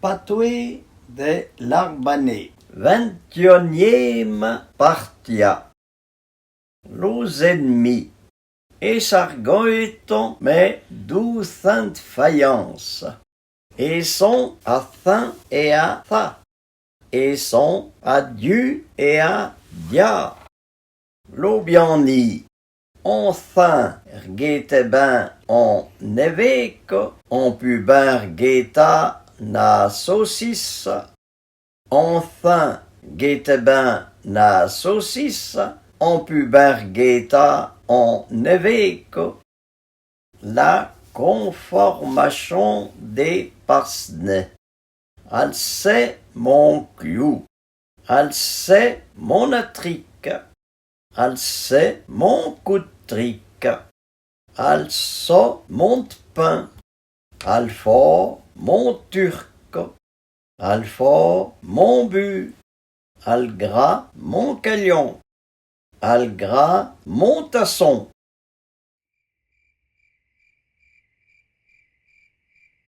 Patoué de l'Arbanais. 21e partia. Los ennemis. Et sargoeton mais doucent faïence. Et sont à fin et à fa. Et sont à Dieu et à dia. L'obiani. Enfin, rgete ben en nevek, on pu ben rgeta na saucisse. Enfin, gete ben na saucisse, on pu ben rgeta en nevek. La conformation des parsnets. Elle sait mon clou. Elle sait mon atrique. Elle sait mon coup de trick. Elle sait mon pain. Elle fait mon turc. Elle fait mon but. Elle gras mon calion. Elle gras mon tasson.